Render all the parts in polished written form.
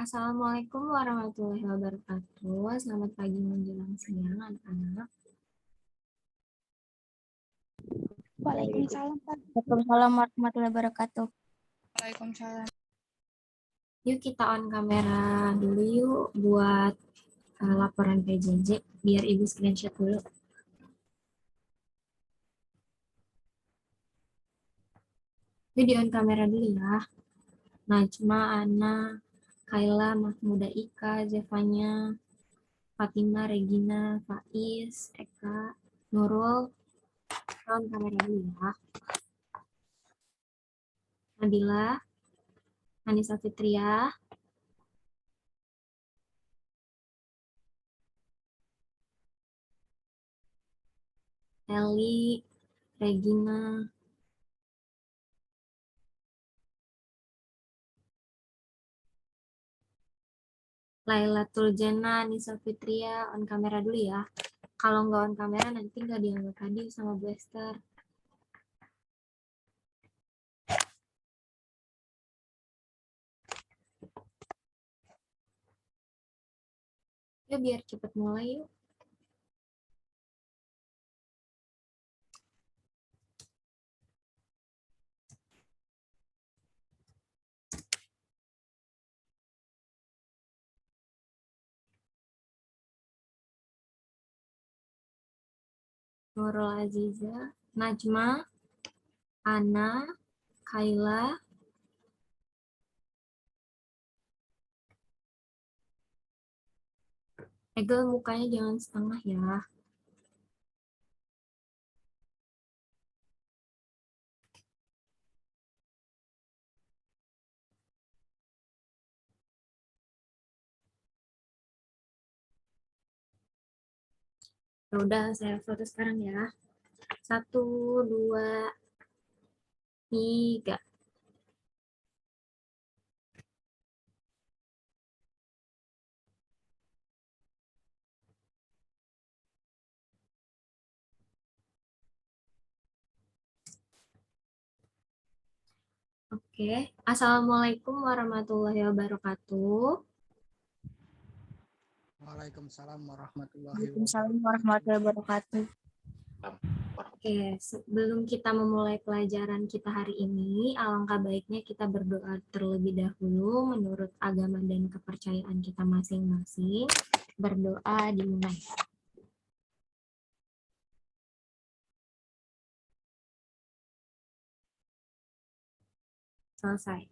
Assalamualaikum warahmatullahi wabarakatuh. Selamat pagi menjelang siang, anak-anak. Waalaikumsalam, Pak. Waalaikumsalam warahmatullahi wabarakatuh. Waalaikumsalam. Yuk kita on kamera dulu yuk buat laporan PJJ. Biar Ibu screenshot dulu. Yuk di on kamera dulu ya. Najma, Ana, Kaila, Mahmuda, Ika, Zevanya, Fatima, Regina, Faiz, Eka, Nurul. On kamera dulu ya. Nabila, Anissa Fitria, Eli, Regina, Lailatul Jannah, Nisa Fitria, on kamera dulu ya. Kalau nggak on kamera nanti nggak dianggap hadir sama Bu Esther. Ya biar cepet mulai yuk. Nurul Aziza, Najma, Ana, Kaila, Egel mukanya jangan setengah ya. Ya udah saya foto sekarang ya. 1, 2, 3. Oke, Assalamualaikum warahmatullahi wabarakatuh. Waalaikumsalam warahmatullahi Waalaikumsalam wabarakatuh. warahmatullahi wabarakatuh. Oke, sebelum kita memulai pelajaran kita hari ini, alangkah baiknya kita berdoa terlebih dahulu menurut agama dan kepercayaan kita masing-masing. Berdoa dimulai. Selesai.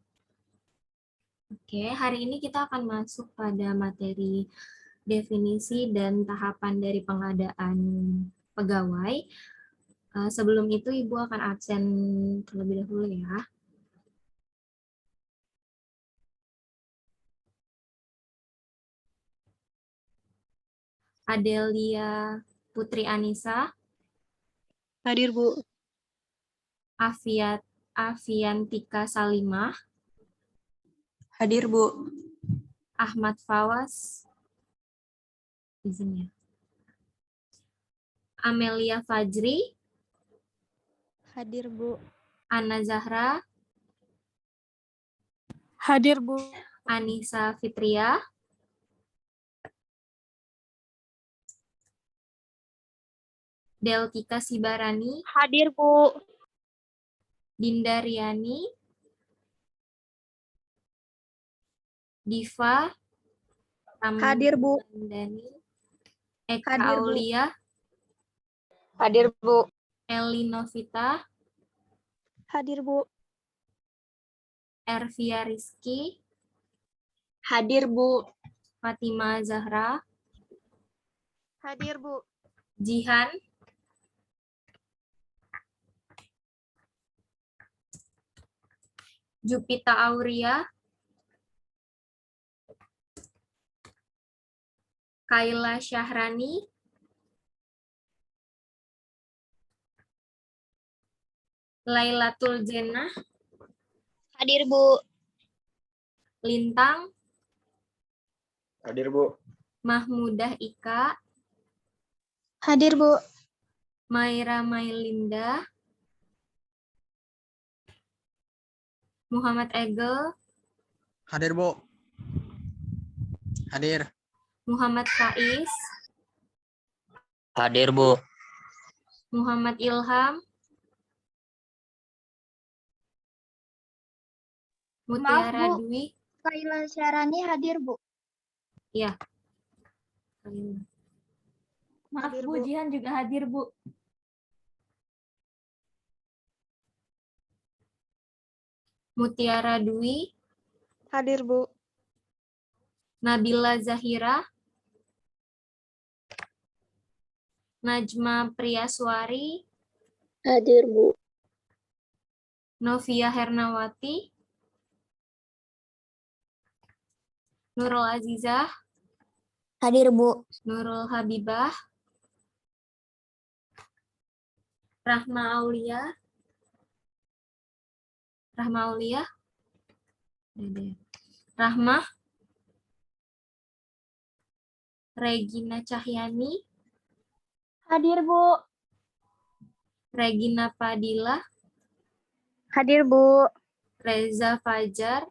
Oke, hari ini kita akan masuk pada materi definisi dan tahapan dari pengadaan pegawai. Sebelum itu Ibu akan absen terlebih dahulu ya. Adelia Putri Anissa, Hadir, Bu. Afiantika Salimah, Hadir, Bu. Ahmad Fawas, izin ya. Amelia Fajri, Hadir, Bu. Ana Zahra, Hadir, Bu. Anissa Fitria, Deltika Sibarani, Hadir, Bu. Dinda Riani, Diva, Hadir, Bu. Ramdhani, Eka Hadir, Bu. Aulia, Hadir, Bu. Eli Novita, Hadir, Bu. Ervia Rizky, Hadir, Bu. Fatima Zahra, Hadir, Bu. Jihan, Jupita Auria, Kaila Syahrani, Lailatul Jannah, Hadir, Bu. Lintang, Hadir, Bu. Mahmudah Ika, Hadir, Bu. Maira Mailinda, Muhammad Egel, Hadir, Bu. Hadir. Muhammad Faiz, Hadir, Bu. Muhammad Ilham, Mutiara Bu. Dwi. Kaila Syarani hadir, Bu. Ya. Maaf Hadir, Bu, Bu. Jihan juga hadir Bu. Mutiara Dwi, Hadir, Bu. Nabila Zahira, Najma Priyaswari, Hadir, Bu. Novia Hernawati, Nurul Azizah, Hadir, Bu. Nurul Habibah, Rahma Aulia, Rahmah, Regina Cahyani, Hadir, Bu. Regina Padilla, Hadir, Bu. Reza Fajar,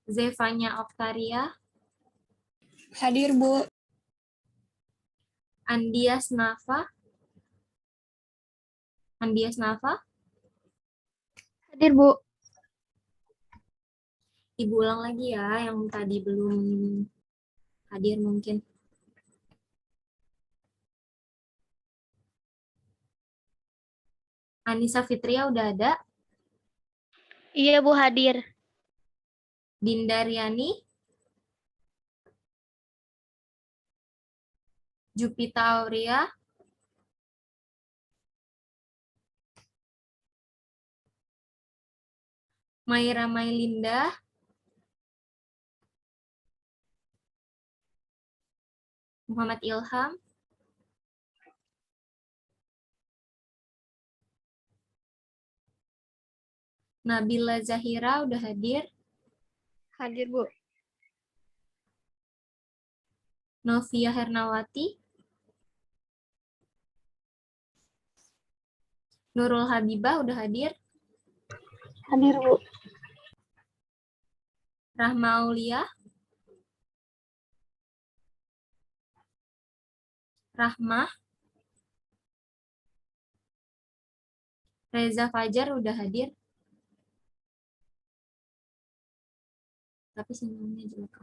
Zevanya Oktaria, Hadir, Bu. Andias Nafa, Hadir, Bu. Ibu ulang lagi ya yang tadi belum hadir mungkin. Anissa Fitria udah ada, Iya, Bu, hadir. Dinda Riani, Jupita Aurea, Maira Mailinda, Muhammad Ilham, Nabila Zahira udah hadir, Hadir, Bu. Novia Hernawati, Nurul Habibah udah hadir, Hadir, Bu. Rahma Aulia, Rahmah, Reza Fajar udah hadir. Tapi sinyalnya jelek.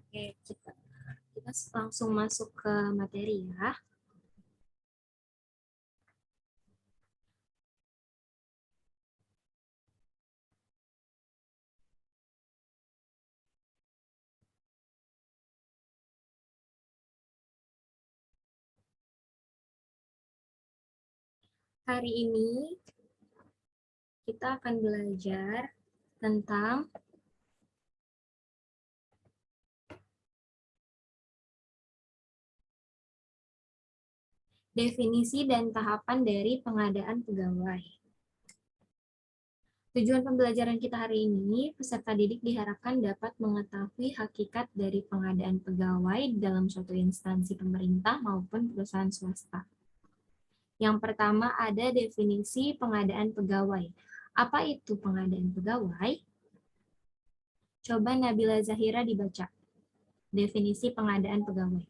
Oke, kita langsung masuk ke materi ya. Hari ini kita akan belajar tentang definisi dan tahapan dari pengadaan pegawai. Tujuan pembelajaran kita hari ini, peserta didik diharapkan dapat mengetahui hakikat dari pengadaan pegawai dalam suatu instansi pemerintah maupun perusahaan swasta. Yang pertama ada definisi pengadaan pegawai. Apa itu pengadaan pegawai? Coba Nabila Zahira dibaca. Definisi pengadaan pegawai.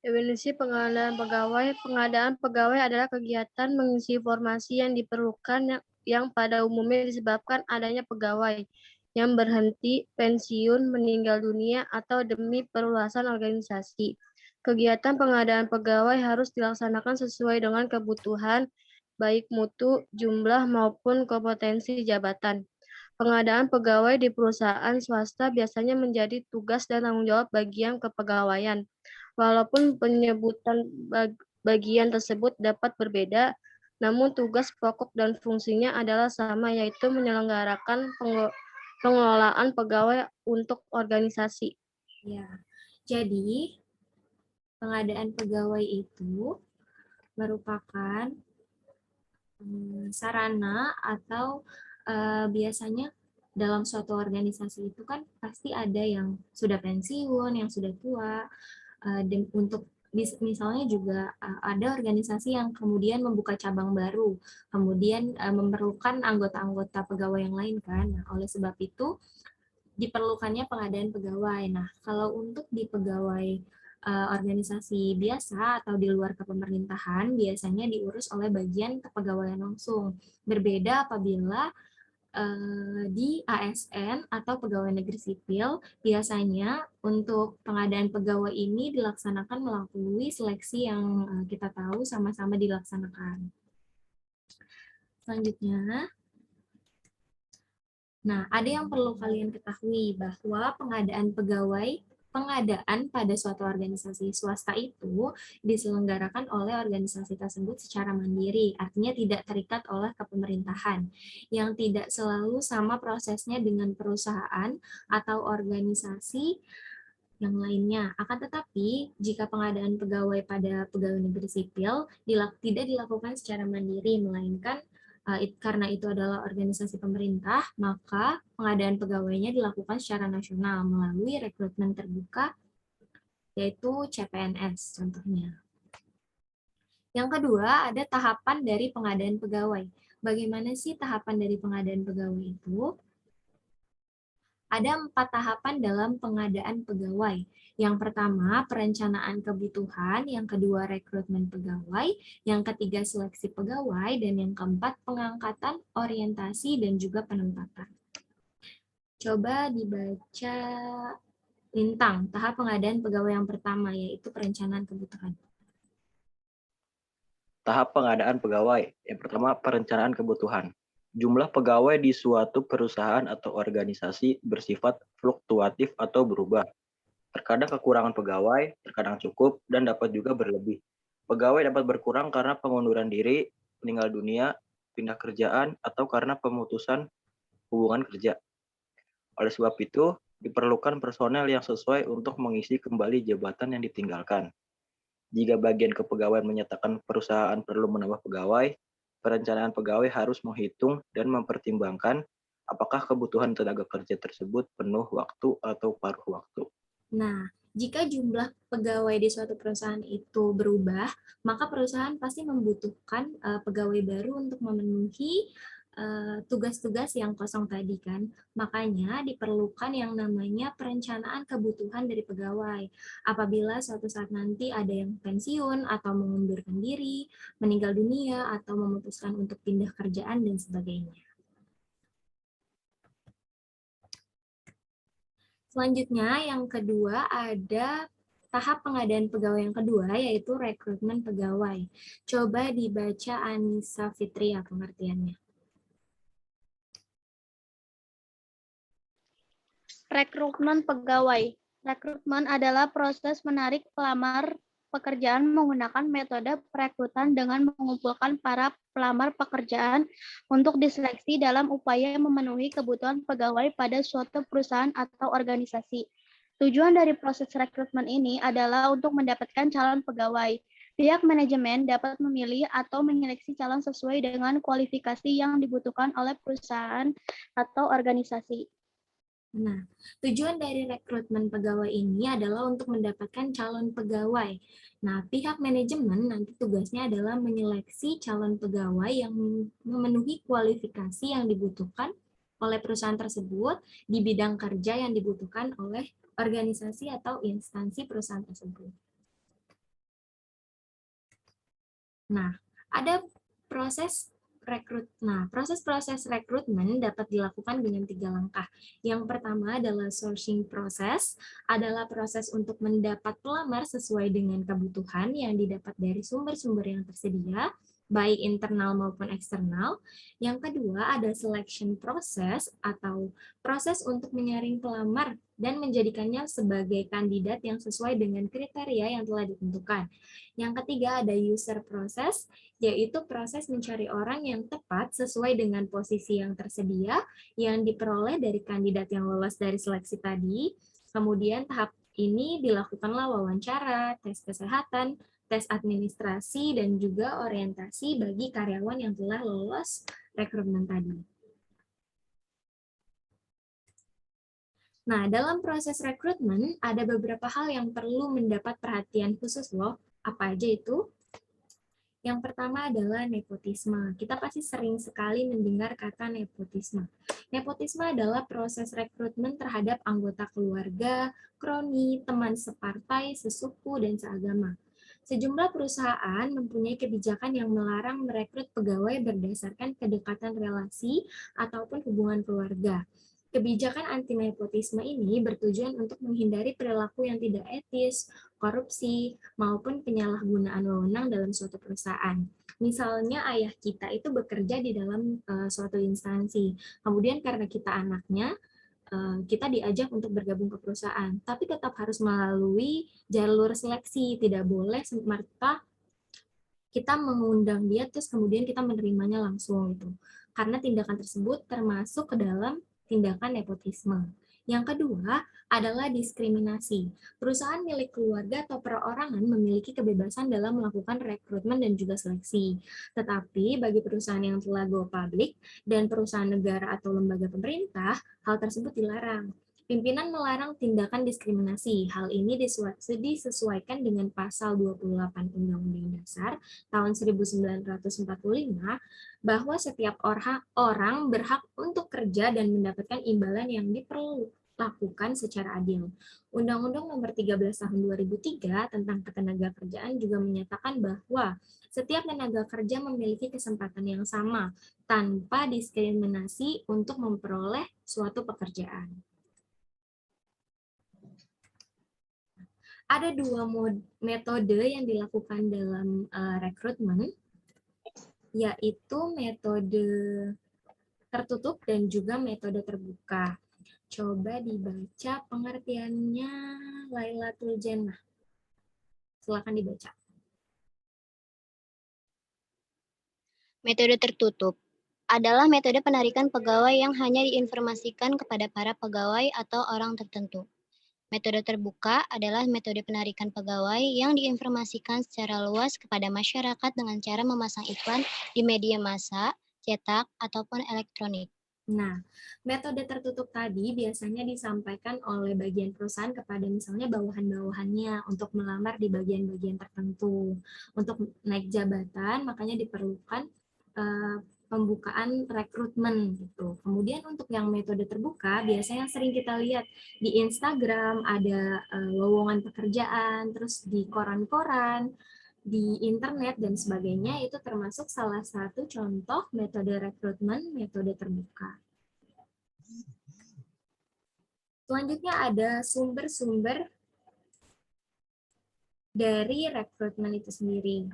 Definisi pengadaan pegawai adalah kegiatan mengisi informasi yang diperlukan yang pada umumnya disebabkan adanya pegawai yang berhenti, pensiun, meninggal dunia, atau demi perluasan organisasi. Kegiatan pengadaan pegawai harus dilaksanakan sesuai dengan kebutuhan, baik mutu, jumlah, maupun kompetensi jabatan. Pengadaan pegawai di perusahaan swasta biasanya menjadi tugas dan tanggung jawab bagian kepegawaian. Walaupun penyebutan bagian tersebut dapat berbeda, namun tugas pokok dan fungsinya adalah sama, yaitu menyelenggarakan pengelolaan pegawai untuk organisasi. Ya, jadi pengadaan pegawai itu merupakan sarana atau biasanya dalam suatu organisasi itu kan pasti ada yang sudah pensiun, yang sudah tua, dan untuk misalnya juga ada organisasi yang kemudian membuka cabang baru, kemudian memerlukan anggota-anggota pegawai yang lain kan. Nah, oleh sebab itu diperlukannya pengadaan pegawai. Nah, kalau untuk di pegawai organisasi biasa atau di luar kepemerintahan biasanya diurus oleh bagian kepegawaian langsung. Berbeda apabila di ASN atau pegawai negeri sipil, biasanya untuk pengadaan pegawai ini dilaksanakan melalui seleksi yang kita tahu sama-sama dilaksanakan. Selanjutnya, nah, ada yang perlu kalian ketahui bahwa pengadaan pada suatu organisasi swasta itu diselenggarakan oleh organisasi tersebut secara mandiri, artinya tidak terikat oleh kepemerintahan, yang tidak selalu sama prosesnya dengan perusahaan atau organisasi yang lainnya. Akan tetapi, jika pengadaan pegawai pada pegawai negeri sipil tidak dilakukan secara mandiri, melainkan karena itu adalah organisasi pemerintah, maka pengadaan pegawainya dilakukan secara nasional melalui rekrutmen terbuka, yaitu CPNS contohnya. Yang kedua, ada tahapan dari pengadaan pegawai. Bagaimana sih tahapan dari pengadaan pegawai itu? Ada 4 tahapan dalam pengadaan pegawai. Yang pertama, perencanaan kebutuhan. Yang kedua, rekrutmen pegawai. Yang ketiga, seleksi pegawai. Dan yang keempat, pengangkatan, orientasi, dan juga penempatan. Coba dibaca Lintang, tahap pengadaan pegawai yang pertama, yaitu perencanaan kebutuhan. Tahap pengadaan pegawai. Yang pertama, perencanaan kebutuhan. Jumlah pegawai di suatu perusahaan atau organisasi bersifat fluktuatif atau berubah. Terkadang kekurangan pegawai, terkadang cukup, dan dapat juga berlebih. Pegawai dapat berkurang karena pengunduran diri, meninggal dunia, pindah kerjaan, atau karena pemutusan hubungan kerja. Oleh sebab itu, diperlukan personel yang sesuai untuk mengisi kembali jabatan yang ditinggalkan. Jika bagian kepegawaian menyatakan perusahaan perlu menambah pegawai, perencanaan pegawai harus menghitung dan mempertimbangkan apakah kebutuhan tenaga kerja tersebut penuh waktu atau paruh waktu. Nah, jika jumlah pegawai di suatu perusahaan itu berubah, maka perusahaan pasti membutuhkan pegawai baru untuk memenuhi tugas-tugas yang kosong tadi kan. Makanya diperlukan yang namanya perencanaan kebutuhan dari pegawai. Apabila suatu saat nanti ada yang pensiun atau mengundurkan diri, meninggal dunia, atau memutuskan untuk pindah kerjaan dan sebagainya. Selanjutnya, yang kedua ada tahap pengadaan pegawai yang kedua, yaitu rekrutmen pegawai. Coba dibaca Anissa Fitria pengertiannya. Rekrutmen pegawai. Rekrutmen adalah proses menarik pelamar pekerjaan menggunakan metode perekrutan dengan mengumpulkan para pelamar pekerjaan untuk diseleksi dalam upaya memenuhi kebutuhan pegawai pada suatu perusahaan atau organisasi. Tujuan dari proses rekrutmen ini adalah untuk mendapatkan calon pegawai. Pihak manajemen dapat memilih atau menyeleksi calon sesuai dengan kualifikasi yang dibutuhkan oleh perusahaan atau organisasi. Nah, tujuan dari rekrutmen pegawai ini adalah untuk mendapatkan calon pegawai. Nah, pihak manajemen nanti tugasnya adalah menyeleksi calon pegawai yang memenuhi kualifikasi yang dibutuhkan oleh perusahaan tersebut di bidang kerja yang dibutuhkan oleh organisasi atau instansi perusahaan tersebut. Nah, ada proses proses rekrutmen dapat dilakukan dengan 3 langkah. Yang pertama adalah sourcing proses, adalah proses untuk mendapat pelamar sesuai dengan kebutuhan yang didapat dari sumber-sumber yang tersedia, baik internal maupun eksternal. Yang kedua ada selection process atau proses untuk menyaring pelamar dan menjadikannya sebagai kandidat yang sesuai dengan kriteria yang telah ditentukan. Yang ketiga ada user process, yaitu proses mencari orang yang tepat sesuai dengan posisi yang tersedia yang diperoleh dari kandidat yang lolos dari seleksi tadi. Kemudian tahap ini dilakukanlah wawancara, tes kesehatan, tes administrasi, dan juga orientasi bagi karyawan yang telah lolos rekrutmen tadi. Nah, dalam proses rekrutmen ada beberapa hal yang perlu mendapat perhatian khusus loh. Apa aja itu? Yang pertama adalah nepotisme. Kita pasti sering sekali mendengar kata nepotisme. Nepotisme adalah proses rekrutmen terhadap anggota keluarga, kroni, teman separtai, sesuku, dan seagama. Sejumlah perusahaan mempunyai kebijakan yang melarang merekrut pegawai berdasarkan kedekatan relasi ataupun hubungan keluarga. Kebijakan anti-nepotisme ini bertujuan untuk menghindari perilaku yang tidak etis, korupsi, maupun penyalahgunaan wewenang dalam suatu perusahaan. Misalnya ayah kita itu bekerja di dalam suatu instansi, kemudian karena kita anaknya, kita diajak untuk bergabung ke perusahaan, tapi tetap harus melalui jalur seleksi, tidak boleh semerta kita mengundang dia terus kemudian kita menerimanya langsung itu. Karena tindakan tersebut termasuk ke dalam tindakan nepotisme. Yang kedua adalah diskriminasi. Perusahaan milik keluarga atau perorangan memiliki kebebasan dalam melakukan rekrutmen dan juga seleksi. Tetapi bagi perusahaan yang telah go public dan perusahaan negara atau lembaga pemerintah, hal tersebut dilarang. Pimpinan melarang tindakan diskriminasi. Hal ini disesuaikan dengan pasal 28 Undang-Undang Dasar tahun 1945 bahwa setiap orang berhak untuk kerja dan mendapatkan imbalan yang diperlakukan secara adil. Undang-Undang Nomor 13 Tahun 2003 tentang Ketenagakerjaan juga menyatakan bahwa setiap tenaga kerja memiliki kesempatan yang sama tanpa diskriminasi untuk memperoleh suatu pekerjaan. Ada dua metode yang dilakukan dalam rekrutmen, yaitu metode tertutup dan juga metode terbuka. Coba dibaca pengertiannya Lailatul Jannah. Silakan dibaca. Metode tertutup adalah metode penarikan pegawai yang hanya diinformasikan kepada para pegawai atau orang tertentu. Metode terbuka adalah metode penarikan pegawai yang diinformasikan secara luas kepada masyarakat dengan cara memasang iklan di media massa, cetak, ataupun elektronik. Nah, metode tertutup tadi biasanya disampaikan oleh bagian perusahaan kepada misalnya bawahan-bawahannya untuk melamar di bagian-bagian tertentu. Untuk naik jabatan, makanya diperlukan pembukaan rekrutmen gitu. Kemudian untuk yang metode terbuka, biasanya yang sering kita lihat di Instagram ada lowongan pekerjaan, terus di koran-koran, di internet dan sebagainya, itu termasuk salah satu contoh metode rekrutmen metode terbuka. Selanjutnya ada sumber-sumber dari rekrutmen itu sendiri.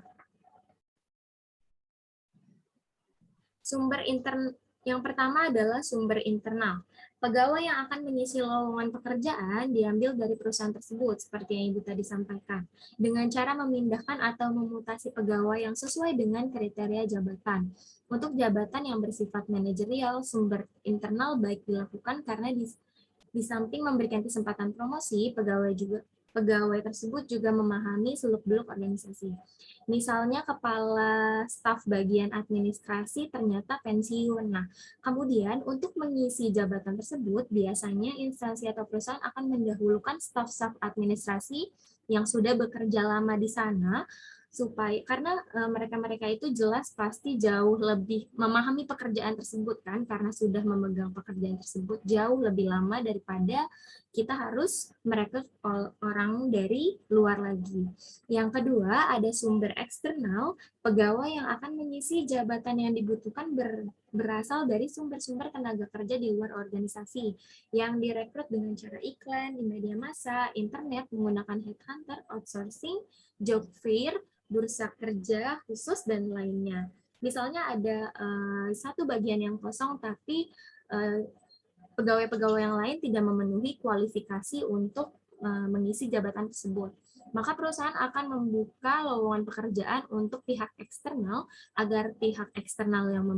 Yang pertama adalah sumber internal. Pegawai yang akan mengisi lowongan pekerjaan diambil dari perusahaan tersebut, seperti yang Ibu tadi sampaikan, dengan cara memindahkan atau memutasi pegawai yang sesuai dengan kriteria jabatan. Untuk jabatan yang bersifat manajerial, sumber internal baik dilakukan karena di samping memberikan kesempatan promosi, pegawai tersebut juga memahami seluk-beluk organisasi. Misalnya kepala staf bagian administrasi ternyata pensiun. Nah, kemudian untuk mengisi jabatan tersebut, biasanya instansi atau perusahaan akan mendahulukan staf-staf administrasi yang sudah bekerja lama di sana, karena mereka-mereka itu jelas pasti jauh lebih memahami pekerjaan tersebut kan, karena sudah memegang pekerjaan tersebut jauh lebih lama daripada kita harus merekrut orang dari luar lagi. Yang kedua, ada sumber eksternal. Pegawai yang akan mengisi jabatan yang dibutuhkan berasal dari sumber-sumber tenaga kerja di luar organisasi yang direkrut dengan cara iklan di media massa, internet, menggunakan headhunter, outsourcing, job fair, bursa kerja khusus, dan lainnya. Misalnya ada satu bagian yang kosong tapi pegawai-pegawai yang lain tidak memenuhi kualifikasi untuk mengisi jabatan tersebut. Maka perusahaan akan membuka lowongan pekerjaan untuk pihak eksternal agar pihak eksternal yang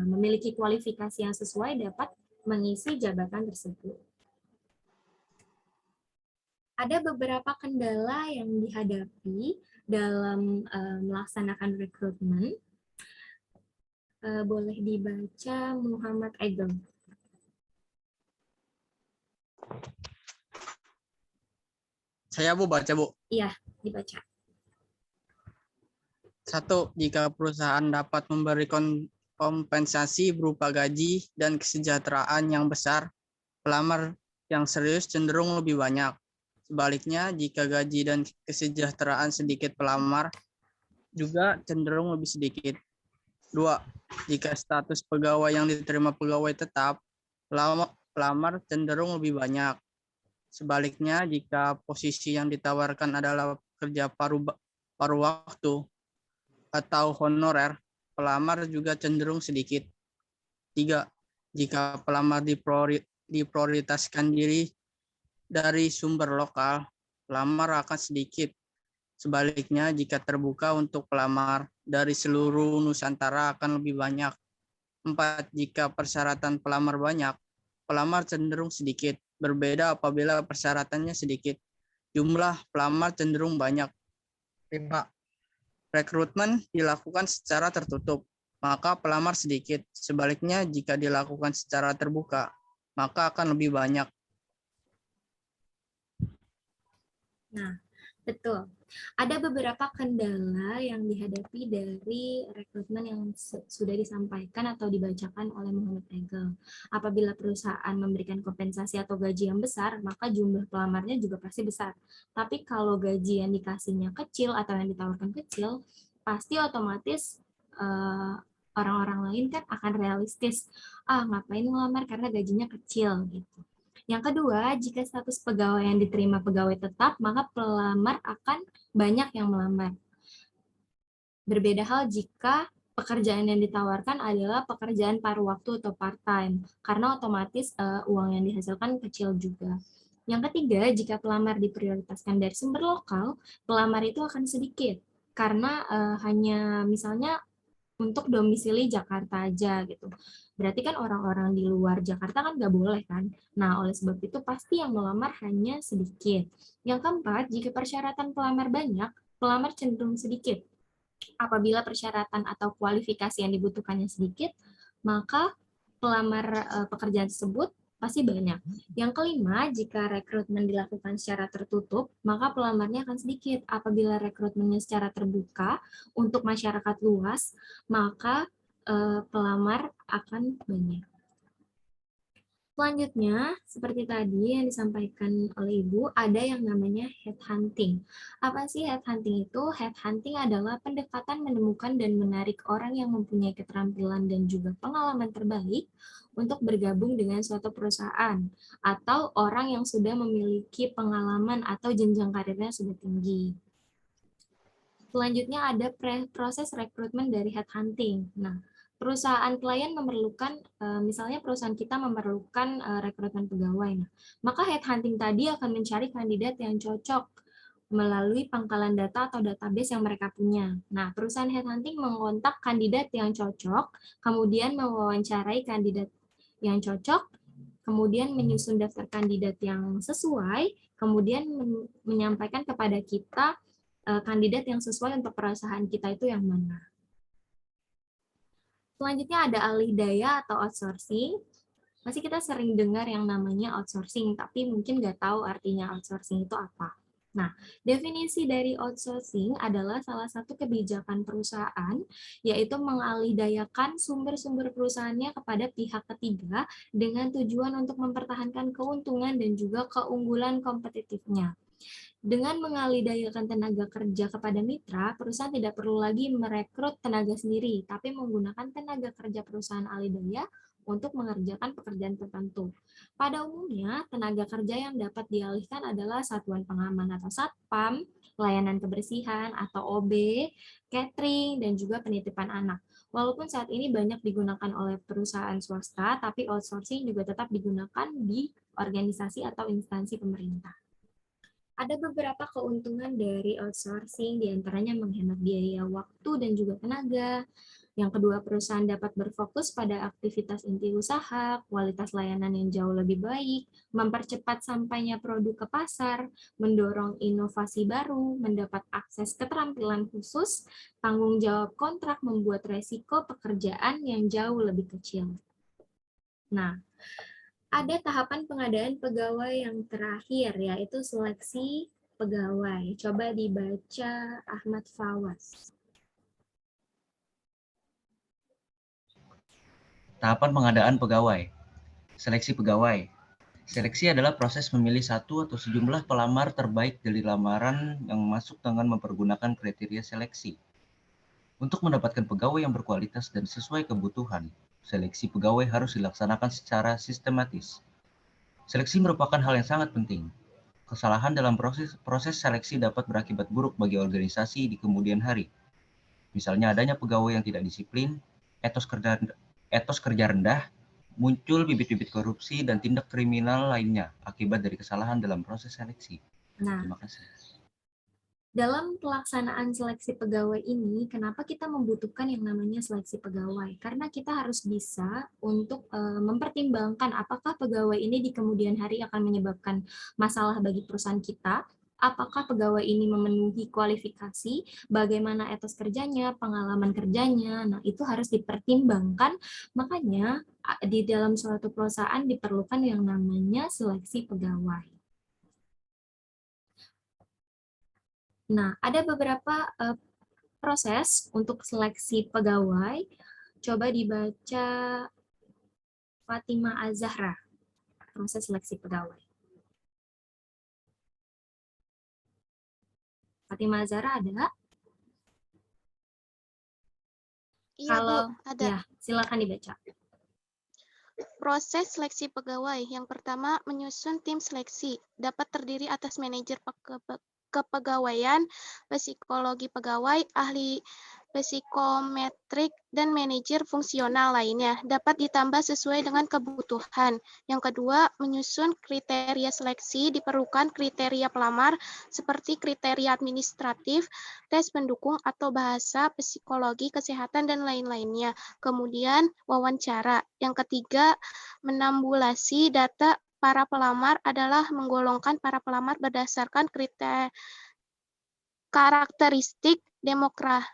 memiliki kualifikasi yang sesuai dapat mengisi jabatan tersebut. Ada beberapa kendala yang dihadapi dalam melaksanakan rekrutmen. Boleh dibaca Muhammad Egel. Saya Bu baca Bu. Iya, dibaca. 1. Jika perusahaan dapat memberi kompensasi berupa gaji dan kesejahteraan yang besar, pelamar yang serius cenderung lebih banyak. Sebaliknya, jika gaji dan kesejahteraan sedikit, pelamar juga cenderung lebih sedikit. 2. Jika status pegawai yang diterima pegawai tetap, pelamar cenderung lebih banyak. Sebaliknya, jika posisi yang ditawarkan adalah kerja paruh waktu atau honorer, pelamar juga cenderung sedikit. 3. Jika pelamar diprioritaskan diri dari sumber lokal, pelamar akan sedikit. Sebaliknya, jika terbuka untuk pelamar dari seluruh Nusantara akan lebih banyak. 4. Jika persyaratan pelamar banyak, pelamar cenderung sedikit. Berbeda apabila persyaratannya sedikit. Jumlah pelamar cenderung banyak. 5. Rekrutmen dilakukan secara tertutup, maka pelamar sedikit. Sebaliknya, jika dilakukan secara terbuka, maka akan lebih banyak. Nah, betul. Ada beberapa kendala yang dihadapi dari rekrutmen yang sudah disampaikan atau dibacakan oleh Muhammad Egel. Apabila perusahaan memberikan kompensasi atau gaji yang besar, maka jumlah pelamarnya juga pasti besar. Tapi kalau gaji yang dikasihnya kecil atau yang ditawarkan kecil, pasti otomatis orang-orang lain kan akan realistis. Ngapain ngelamar karena gajinya kecil gitu. Yang kedua, jika status pegawai yang diterima pegawai tetap, maka pelamar akan banyak yang melamar. Berbeda hal jika pekerjaan yang ditawarkan adalah pekerjaan paruh waktu atau part-time, karena otomatis uang yang dihasilkan kecil juga. Yang ketiga, jika pelamar diprioritaskan dari sumber lokal, pelamar itu akan sedikit, karena hanya misalnya untuk domisili Jakarta aja gitu. Berarti kan orang-orang di luar Jakarta kan nggak boleh kan. Nah, oleh sebab itu pasti yang melamar hanya sedikit. Yang keempat, jika persyaratan pelamar banyak, pelamar cenderung sedikit. Apabila persyaratan atau kualifikasi yang dibutuhkannya sedikit, maka pelamar pekerjaan tersebut pasti banyak. Yang kelima, jika rekrutmen dilakukan secara tertutup, maka pelamarnya akan sedikit. Apabila rekrutmennya secara terbuka untuk masyarakat luas, maka pelamar akan banyak. Selanjutnya, seperti tadi yang disampaikan oleh Ibu, ada yang namanya headhunting. Apa sih headhunting itu? Headhunting adalah pendekatan menemukan dan menarik orang yang mempunyai keterampilan dan juga pengalaman terbaik untuk bergabung dengan suatu perusahaan, atau orang yang sudah memiliki pengalaman atau jenjang karirnya sudah tinggi. Selanjutnya ada proses rekrutmen dari headhunting. Nah, perusahaan klien memerlukan, misalnya perusahaan kita memerlukan rekrutmen pegawai. Nah, maka headhunting tadi akan mencari kandidat yang cocok melalui pangkalan data atau database yang mereka punya. Nah, perusahaan headhunting mengontak kandidat yang cocok, kemudian mewawancarai kandidat yang cocok, kemudian menyusun daftar kandidat yang sesuai, kemudian menyampaikan kepada kita kandidat yang sesuai untuk perusahaan kita itu yang mana. Selanjutnya ada alih daya atau outsourcing. Masih kita sering dengar yang namanya outsourcing, tapi mungkin nggak tahu artinya outsourcing itu apa. Nah, definisi dari outsourcing adalah salah satu kebijakan perusahaan, yaitu mengalihdayakan sumber-sumber perusahaannya kepada pihak ketiga dengan tujuan untuk mempertahankan keuntungan dan juga keunggulan kompetitifnya. Dengan mengalihdayakan tenaga kerja kepada mitra, perusahaan tidak perlu lagi merekrut tenaga sendiri, tapi menggunakan tenaga kerja perusahaan alih-daya untuk mengerjakan pekerjaan tertentu. Pada umumnya, tenaga kerja yang dapat dialihkan adalah satuan pengaman atau satpam, layanan kebersihan atau OB, catering, dan juga penitipan anak. Walaupun saat ini banyak digunakan oleh perusahaan swasta, tapi outsourcing juga tetap digunakan di organisasi atau instansi pemerintah. Ada beberapa keuntungan dari outsourcing, diantaranya menghemat biaya waktu dan juga tenaga. Yang kedua, perusahaan dapat berfokus pada aktivitas inti usaha, kualitas layanan yang jauh lebih baik, mempercepat sampainya produk ke pasar, mendorong inovasi baru, mendapat akses keterampilan khusus, tanggung jawab kontrak membuat resiko pekerjaan yang jauh lebih kecil. Nah, ada tahapan pengadaan pegawai yang terakhir, yaitu seleksi pegawai. Coba dibaca Ahmad Fawaz. Tahapan pengadaan pegawai. Seleksi pegawai. Seleksi adalah proses memilih satu atau sejumlah pelamar terbaik dari lamaran yang masuk dengan mempergunakan kriteria seleksi. Untuk mendapatkan pegawai yang berkualitas dan sesuai kebutuhan, seleksi pegawai harus dilaksanakan secara sistematis. Seleksi merupakan hal yang sangat penting. Kesalahan dalam proses seleksi dapat berakibat buruk bagi organisasi di kemudian hari. Misalnya adanya pegawai yang tidak disiplin, etos kerja rendah, muncul bibit-bibit korupsi dan tindak kriminal lainnya akibat dari kesalahan dalam proses seleksi. Nah, Terima kasih. dalam pelaksanaan seleksi pegawai ini, kenapa kita membutuhkan yang namanya seleksi pegawai? Karena kita harus bisa untuk mempertimbangkan apakah pegawai ini di kemudian hari akan menyebabkan masalah bagi perusahaan kita, apakah pegawai ini memenuhi kualifikasi, bagaimana etos kerjanya, pengalaman kerjanya. Nah, itu harus dipertimbangkan. Makanya di dalam suatu perusahaan diperlukan yang namanya seleksi pegawai. Nah, ada beberapa proses untuk seleksi pegawai. Coba dibaca Fatima Az-Zahra, proses seleksi pegawai. Fatima Az-Zahra ada? Iya, Kalau Bu, ada. ya, silakan dibaca. Proses seleksi pegawai. Yang pertama, menyusun tim seleksi. Dapat terdiri atas manajer kepegawaian, psikologi pegawai, ahli psikometrik, dan manajer fungsional lainnya. Dapat ditambah sesuai dengan kebutuhan. Yang kedua, menyusun kriteria seleksi. Diperlukan kriteria pelamar seperti kriteria administratif, tes pendukung atau bahasa, psikologi, kesehatan, dan lain-lainnya. Kemudian, wawancara. Yang ketiga, menambulasi data para pelamar adalah menggolongkan para pelamar berdasarkan karakteristik demografinya.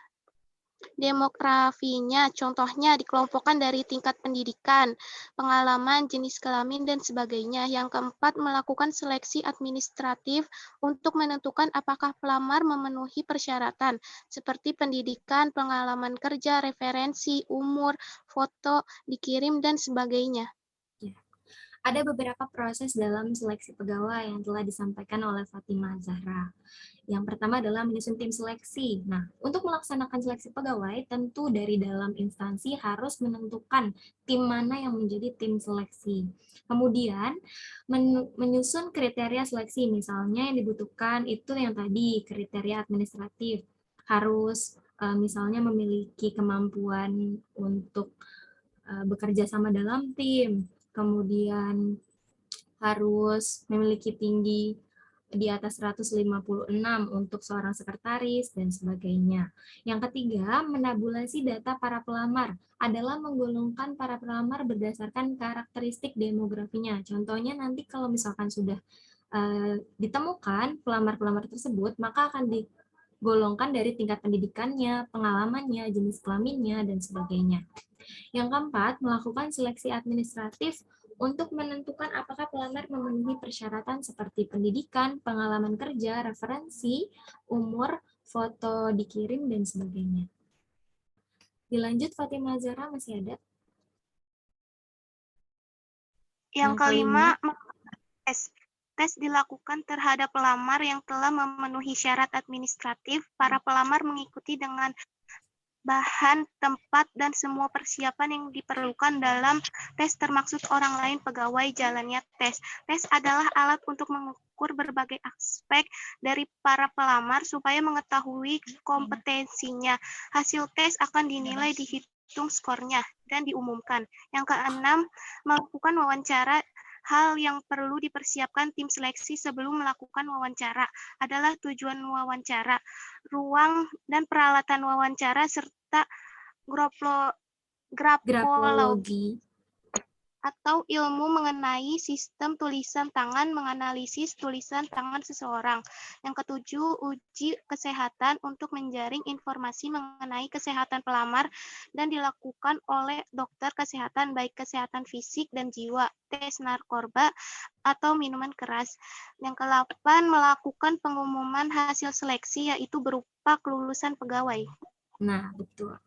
Contohnya dikelompokkan dari tingkat pendidikan, pengalaman, jenis kelamin, dan sebagainya. Yang keempat, melakukan seleksi administratif untuk menentukan apakah pelamar memenuhi persyaratan seperti pendidikan, pengalaman kerja, referensi, umur, foto, dikirim, dan sebagainya. Ada beberapa proses dalam seleksi pegawai yang telah disampaikan oleh Fatima Zahra. Yang pertama adalah menyusun tim seleksi. Nah, untuk melaksanakan seleksi pegawai, tentu dari dalam instansi harus menentukan tim mana yang menjadi tim seleksi. Kemudian, menyusun kriteria seleksi. Misalnya yang dibutuhkan itu yang tadi, kriteria administratif. Harus misalnya memiliki kemampuan untuk bekerja sama dalam tim, kemudian harus memiliki tinggi di atas 156 untuk seorang sekretaris, dan sebagainya. Yang ketiga, menabulasi data para pelamar adalah menggolongkan para pelamar berdasarkan karakteristik demografinya. Contohnya nanti kalau misalkan sudah ditemukan pelamar-pelamar tersebut, maka akan digolongkan dari tingkat pendidikannya, pengalamannya, jenis kelaminnya, dan sebagainya. Yang keempat, melakukan seleksi administratif untuk menentukan apakah pelamar memenuhi persyaratan seperti pendidikan, pengalaman kerja, referensi, umur, foto dikirim, dan sebagainya. Dilanjut, Fatima Zahra masih ada? Yang kelima, tes. Tes dilakukan terhadap pelamar yang telah memenuhi syarat administratif. Para pelamar mengikuti dengan bahan, tempat, dan semua persiapan yang diperlukan dalam tes termaksud orang lain pegawai jalannya tes. Tes adalah alat untuk mengukur berbagai aspek dari para pelamar supaya mengetahui kompetensinya. Hasil tes akan dinilai, dihitung skornya, dan diumumkan. Yang keenam, melakukan wawancara. Hal yang perlu dipersiapkan tim seleksi sebelum melakukan wawancara adalah tujuan wawancara, ruang dan peralatan wawancara, serta grafologi. atau ilmu mengenai sistem tulisan tangan, menganalisis tulisan tangan seseorang. Yang ketujuh, uji kesehatan untuk menjaring informasi mengenai kesehatan pelamar dan dilakukan oleh dokter kesehatan, baik kesehatan fisik dan jiwa, tes narkoba, atau minuman keras. Yang ke-8, melakukan pengumuman hasil seleksi, yaitu berupa kelulusan pegawai. Nah, betul.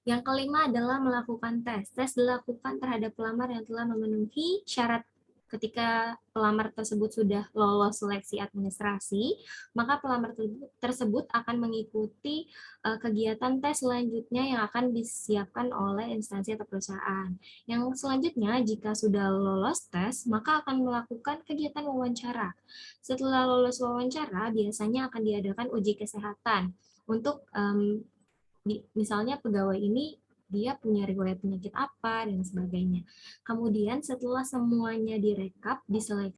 Yang kelima adalah melakukan tes. Tes dilakukan terhadap pelamar yang telah memenuhi syarat. Ketika pelamar tersebut sudah lolos seleksi administrasi, maka pelamar tersebut akan mengikuti kegiatan tes selanjutnya yang akan disiapkan oleh instansi atau perusahaan. Yang selanjutnya, jika sudah lolos tes, maka akan melakukan kegiatan wawancara. Setelah lolos wawancara, biasanya akan diadakan uji kesehatan untuk misalnya pegawai ini dia punya riwayat penyakit apa dan sebagainya. Kemudian setelah semuanya direkap, diseleksi